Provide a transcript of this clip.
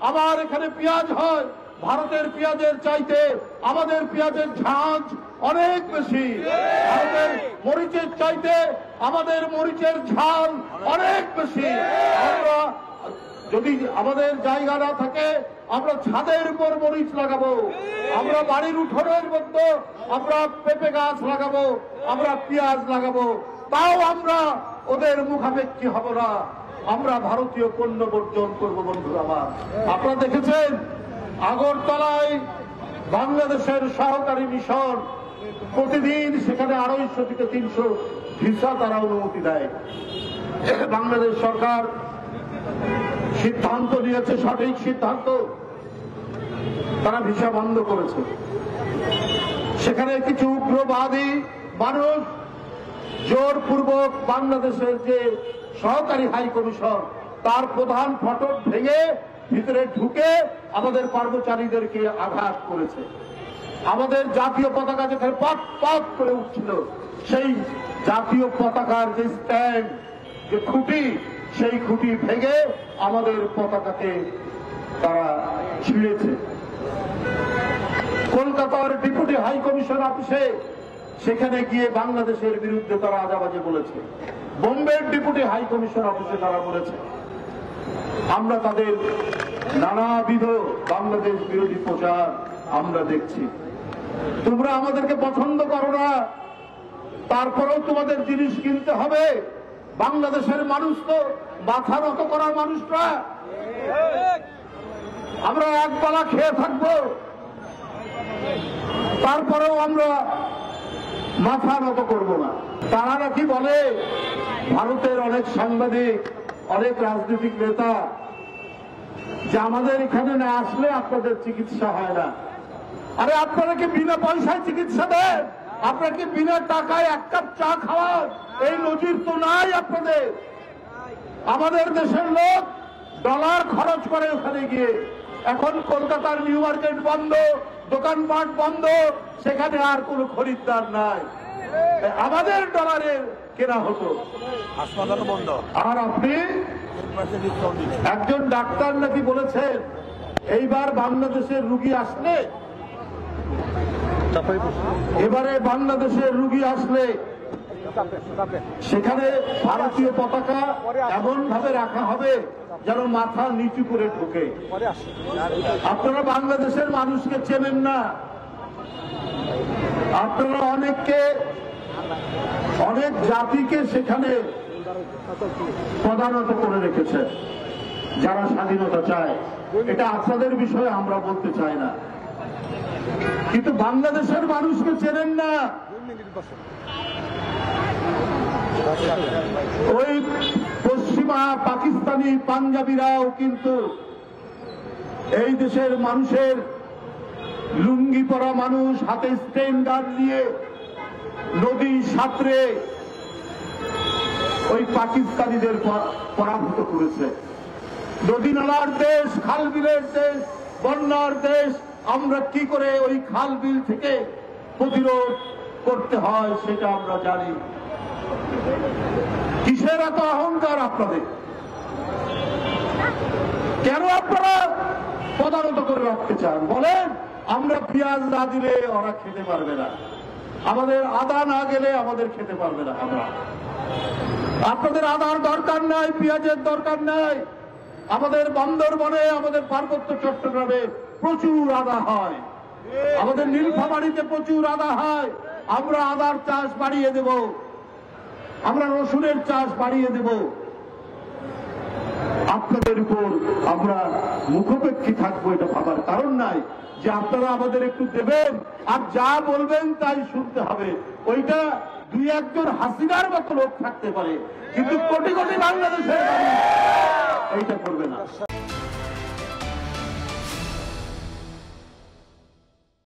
আমার এখানে পেঁয়াজ হয়, ভারতের পেঁয়াজের চাইতে আমাদের পেঁয়াজের ঝাঁঝ অনেক বেশি। ভারতের মরিচের চাইতে আমাদের মরিচের ঝাল অনেক বেশি। আমরা যদি আমাদের জায়গা না থাকে আমরা ছাদের উপর মরিচ লাগাবো, আমরা বাড়ির উঠোনের মধ্যে আমরা পেঁপে গাছ লাগাবো, আমরা পেঁয়াজ লাগাবো, তাও আমরা ওদের মুখাপেক্ষী হব না। আমরা ভারতীয় পণ্য বর্জন করবো। বন্ধুরা আমার, আপনারা দেখেছেন আগরতলায় বাংলাদেশের সহকারী মিশন প্রতিদিন সেখানে 250 থেকে 300 ভিসা তারা অনুমতি দেয়। বাংলাদেশ সরকার সিদ্ধান্ত নিয়েছে, সঠিক সিদ্ধান্ত, তারা ভিসা বন্ধ করেছে। সেখানে কিছু উগ্রবাদী মানুষ জোরপূর্বক বাংলাদেশের যে সহকারী হাই কমিশন তার প্রধান ফটক ভেঙে ভিতরে ঢুকে আমাদের কর্মচারীদেরকে আঘাত করেছে। আমাদের জাতীয় পতাকা যেখানে পথ পথ করে উঠছিল, সেই জাতীয় পতাকার যে স্ট্যান্ড, যে খুঁটি, সেই খুঁটি ভেঙে আমাদের পতাকাকে তারা ছিঁড়েছে। কলকাতার ডেপুটি হাই কমিশন অফিসে সেখানে গিয়ে বাংলাদেশের বিরুদ্ধে তারা আজাবাজে বলেছে। বোম্বের ডেপুটি হাই কমিশন অফিসে তারা বলেছে। আমরা তাদের নানাবিধ বাংলাদেশ বিরোধী প্রচার আমরা দেখছি। তোমরা আমাদেরকে পছন্দ করো না, তারপরেও তোমাদের জিনিস কিনতে হবে। বাংলাদেশের মানুষ তো মাথা নত করার মানুষরা, আমরা একবেলা খেয়ে থাকবো, তারপরেও আমরা মাথা নত করব না। তারা নাকি বলে, ভারতের অনেক সাংবাদিক, অনেক রাজনৈতিক নেতা, যে আমাদের এখানে না আসলে আপনাদের চিকিৎসা হয় না। আরে আপনারা কি বিনা পয়সায় চিকিৎসা দেন? আপনারা কি বিনা টাকায় এক কাপ চা খাওয়ান? এই নজির তো নাই আপনাদের। আমাদের দেশের লোক ডলার খরচ করে ওখানে গিয়ে। এখন কলকাতার নিউ মার্কেট বন্ধ, দোকানপাট বন্ধ, সেখানে আর কোনো খরিদ্দার নাই। আমাদের ডলারের কেনা হতো, হাসপাতাল বন্ধ। আর আপনি একজন ডাক্তার নাকি বলেছেন এইবার বাংলাদেশের রুগী আসলে, এবারে বাংলাদেশের রুগী আসলে সেখানে ভারতীয় পতাকা এমন ভাবে রাখা হবে যেন মাথা নিচু করে ঢোকে। আপনারা বাংলাদেশের মানুষকে চেনেন না। আপনারা অনেক জাতিকে সেখানে প্রধানত করে রেখেছে যারা স্বাধীনতা চায়। এটা আপনাদের বিষয়ে আমরা বলতে চাই না, কিন্তু বাংলাদেশের মানুষকে চেনেন না। ওই পশ্চিমা পাকিস্তানি পাঞ্জাবিরাও কিন্তু এই দেশের মানুষের লুঙ্গি পরা মানুষ হাতে স্ট্যান্ডার্ড নিয়ে নদী সাঁতরে ওই পাকিস্তানিদের পরাভূত করেছে। নদী নালার দেশ, খাল বিলের দেশ, বন্যার দেশ, আমরা কি করে ওই খাল বিল থেকে প্রতিরোধ করতে হয় সেটা আমরা জানি। কিসের এত অহংকার আপনাদের? কেন আপনারা প্রদানত করে রাখতে চান? বলেন, আমরা পেঁয়াজ না দিলে ওরা খেতে পারবে না, আমাদের আদা না গেলে আমাদের খেতে পারবে না। আমরা আপনাদের আদার দরকার নাই, পেঁয়াজের দরকার নাই। আমাদের বান্দরবনে, আমাদের পার্বত্য চট্টগ্রামে প্রচুর আদা হয়, আমাদের নীলফামারীতে প্রচুর আদা হয়। আমরা আদার চাষ বাড়িয়ে দেব, আমরা রসুনের চাষ বাড়িয়ে দেব। আপনাদের উপর আমরা মুখাপেক্ষী থাকবো এটা ভাবার কারণ নাই। যে আপনারা আমাদের একটু দেবেন আর যা বলবেন তাই শুনতে হবে, ওইটা দুই একজন হাসিনার মতো লোক থাকতে পারে, কিন্তু কোটি কোটি বাংলাদেশের এইটা করবে না।